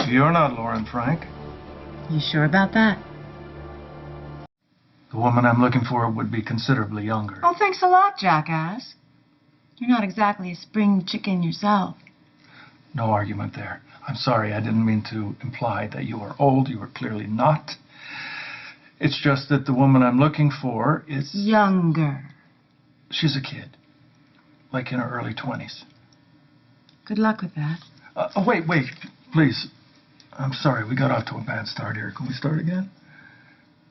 You're not Lauren Frank. You sure about that? The woman I'm looking for would be considerably younger. Oh, thanks a lot, jackass. You're not exactly a spring chicken yourself. No argument there. I'm sorry, I didn't mean to imply that you are old. You are clearly not. It's just that the woman I'm looking for is... Younger. She's a kid. Like in her early 20s. Good luck with that. Wait, please. I'm sorry, we got off to a bad start here. Can we start again?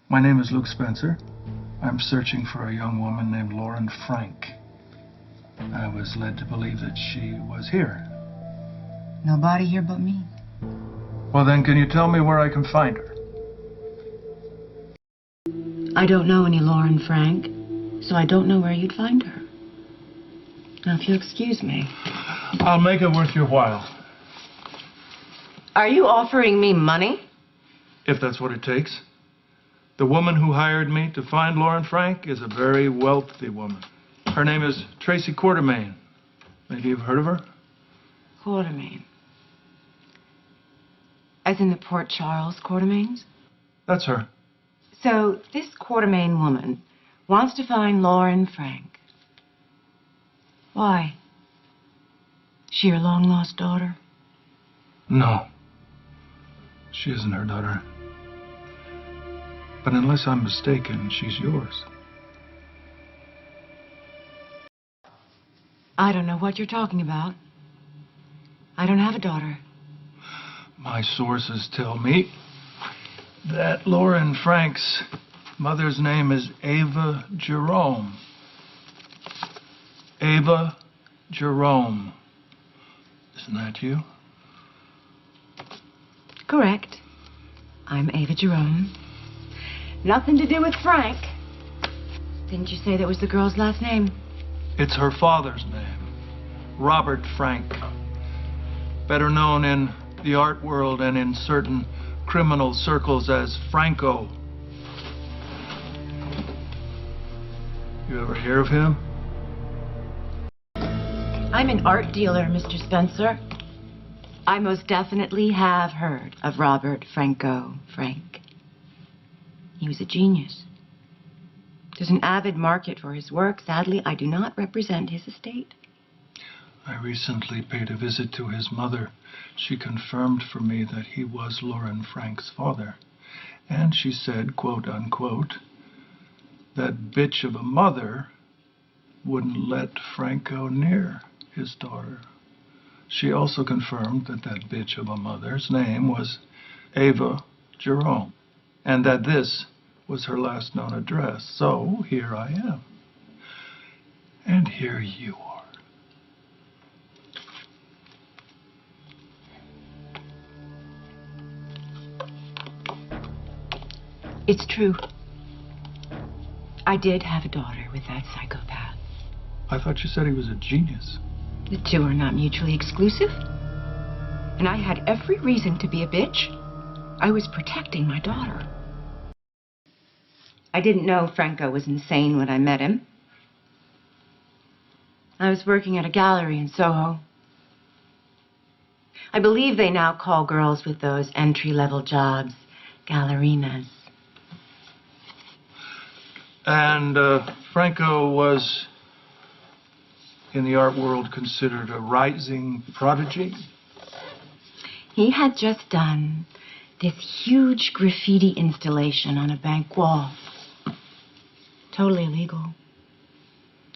My name is Luke Spencer. I'm searching for a young woman named Lauren Frank. I was led to believe that she was here. Nobody here but me. Well, then, can you tell me where I can find her? I don't know any Lauren Frank, so I don't know where you'd find her. Now, if you'll excuse me. I'll make it worth your while. Are you offering me money? If that's what it takes. The woman who hired me to find Lauren Frank is a very wealthy woman. Her name is Tracy Quartermaine. Maybe you've heard of her? Quartermaine. As in the Port Charles Quartermaines? That's her. So this Quartermaine woman wants to find Lauren Frank. Why? She your long-lost daughter? No. She isn't her daughter. But unless I'm mistaken, she's yours. I don't know what you're talking about. I don't have a daughter. My sources tell me that Lauren Frank's mother's name is Ava Jerome. Ava Jerome. Isn't that you? Correct. I'm Ava Jerome. Nothing to do with Frank. Didn't you say that was the girl's last name? It's her father's name, Robert Frank. Better known in the art world and in certain criminal circles as Franco. You ever hear of him? I'm an art dealer, Mr. Spencer. I most definitely have heard of Robert Franco Frank. He was a genius. There's an avid market for his work. Sadly, I do not represent his estate. I recently paid a visit to his mother. She confirmed for me that he was Lauren Frank's father. And she said, quote unquote, that bitch of a mother wouldn't let Franco near his daughter. She also confirmed that that bitch of a mother's name was Ava Jerome, and that this was her last known address. So here I am. And here you are. It's true. I did have a daughter with that psychopath. I thought you said he was a genius. The two are not mutually exclusive. And I had every reason to be a bitch. I was protecting my daughter. I didn't know Franco was insane when I met him. I was working at a gallery in Soho. I believe they now call girls with those entry-level jobs gallerinas. And Franco was, in the art world, considered a rising prodigy? He had just done this huge graffiti installation on a bank wall. Totally illegal.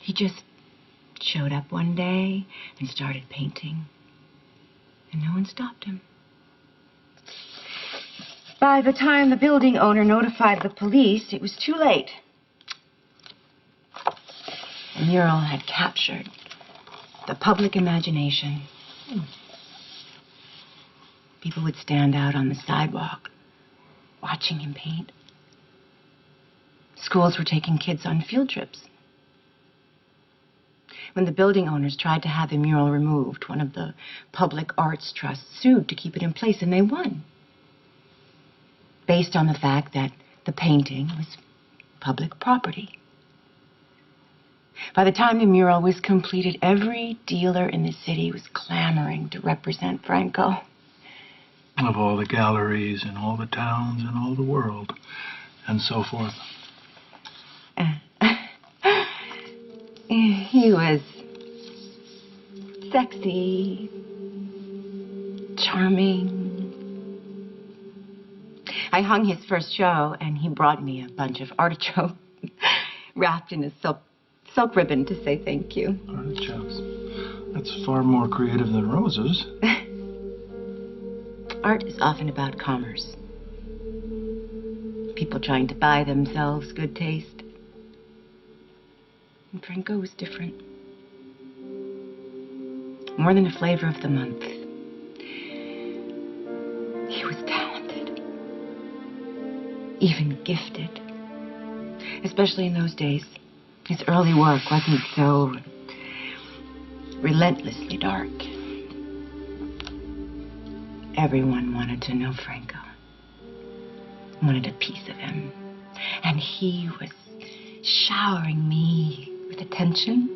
He just showed up one day and started painting. And no one stopped him. By the time the building owner notified the police, it was too late. The mural had captured the public imagination. People would stand out on the sidewalk, watching him paint. Schools were taking kids on field trips. When the building owners tried to have the mural removed, one of the public arts trusts sued to keep it in place, and they won. Based on the fact that the painting was public property. By the time the mural was completed, every dealer in the city was clamoring to represent Franco. of all the galleries in all the towns in all the world, and so forth. He was sexy, charming. I hung his first show, and he brought me a bunch of artichokes wrapped in a silk ribbon to say thank you. Artichokes. That's far more creative than roses. Art is often about commerce. People trying to buy themselves good taste. And Franco was different. More than a flavor of the month. He was talented. Even gifted. Especially in those days. His early work wasn't so relentlessly dark. Everyone wanted to know Franco. Wanted a piece of him. And he was showering me with attention.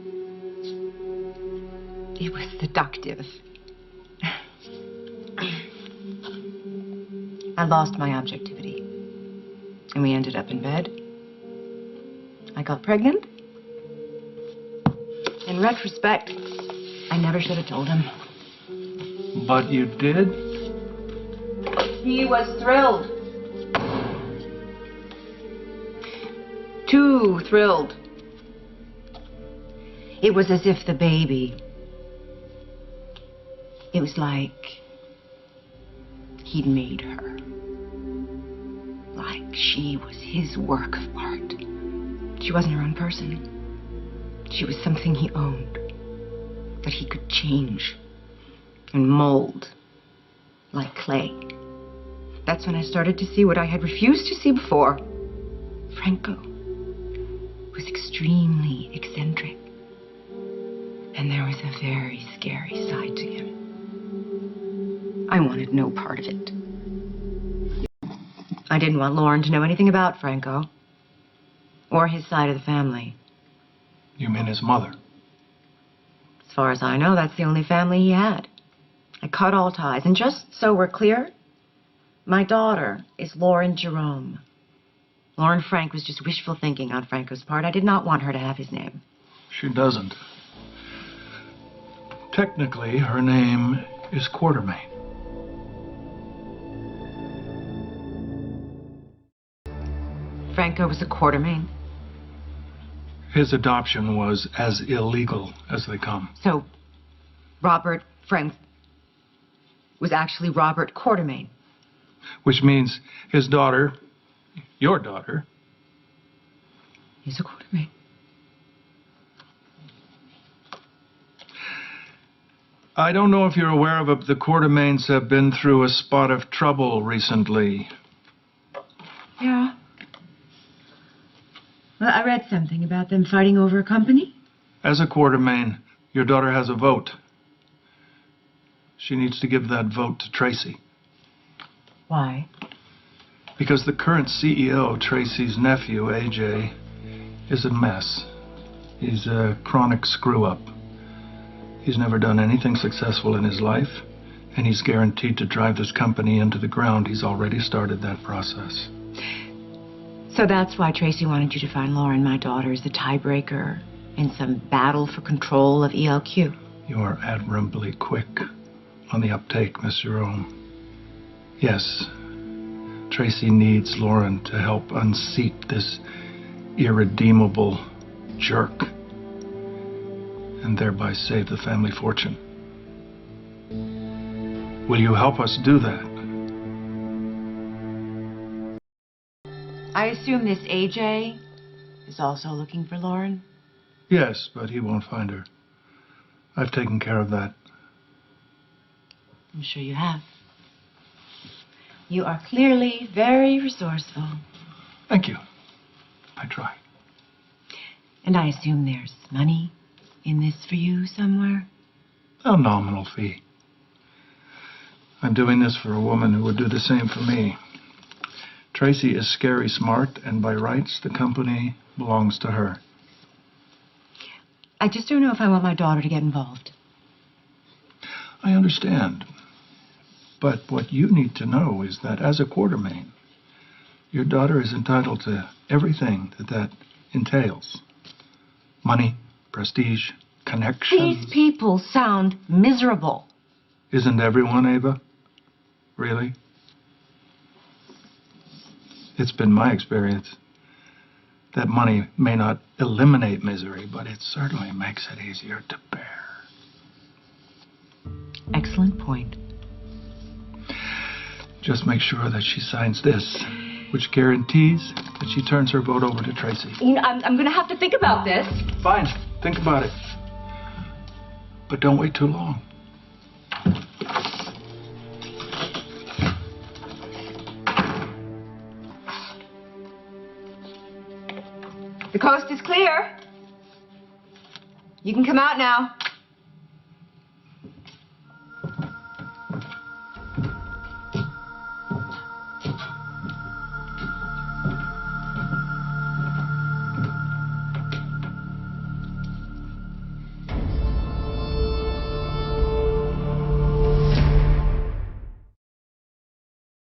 It was seductive. I lost my objectivity. And we ended up in bed. I got pregnant. In retrospect, I never should have told him. But you did? He was thrilled. Too thrilled. It was as if the baby... It was like he'd made her. Like she was his work of art. She wasn't her own person. She was something he owned. That he could change and mold like clay. That's when I started to see what I had refused to see before. Franco was extremely eccentric. And there was a very scary side to him. I wanted no part of it. I didn't want Lauren to know anything about Franco. Or his side of the family. You mean his mother? As far as I know, that's the only family he had. I cut all ties. And just so we're clear, my daughter is Ava Jerome. Lauren Frank was just wishful thinking on Franco's part. I did not want her to have his name. She doesn't. Technically, her name is Quartermaine. Franco was a Quartermaine. His adoption was as illegal as they come. So, Robert Frank was actually Robert Quartermaine. Which means his daughter, your daughter... He's a Quartermaine. I don't know if you're aware of it, the Quartermaines have been through a spot of trouble recently. Yeah. Well, I read something about them fighting over a company. As a Quartermaine, your daughter has a vote. She needs to give that vote to Tracy. Why? Because the current CEO, Tracy's nephew, AJ, is a mess. He's a chronic screw-up. He's never done anything successful in his life, and he's guaranteed to drive this company into the ground. He's already started that process. So that's why Tracy wanted you to find Lauren, my daughter, as the tiebreaker in some battle for control of ELQ. You are admirably quick on the uptake, Miss Jerome. Yes, Tracy needs Lauren to help unseat this irredeemable jerk and thereby save the family fortune. Will you help us do that? I assume this AJ is also looking for Lauren? Yes, but he won't find her. I've taken care of that. I'm sure you have. You are clearly very resourceful. Thank you. I try. And I assume there's money in this for you somewhere? A nominal fee. I'm doing this for a woman who would do the same for me. Tracy is scary smart, and by rights, the company belongs to her. I just don't know if I want my daughter to get involved. I understand. But what you need to know is that as a Quartermaine, your daughter is entitled to everything that entails. Money, prestige, connections. These people sound miserable. Isn't everyone, Ava? Really? It's been my experience that money may not eliminate misery, but it certainly makes it easier to bear. Excellent point. Just make sure that she signs this, which guarantees that she turns her vote over to Tracy. You know, I'm going to have to think about this. Fine, think about it. But don't wait too long. The coast is clear. You can come out now.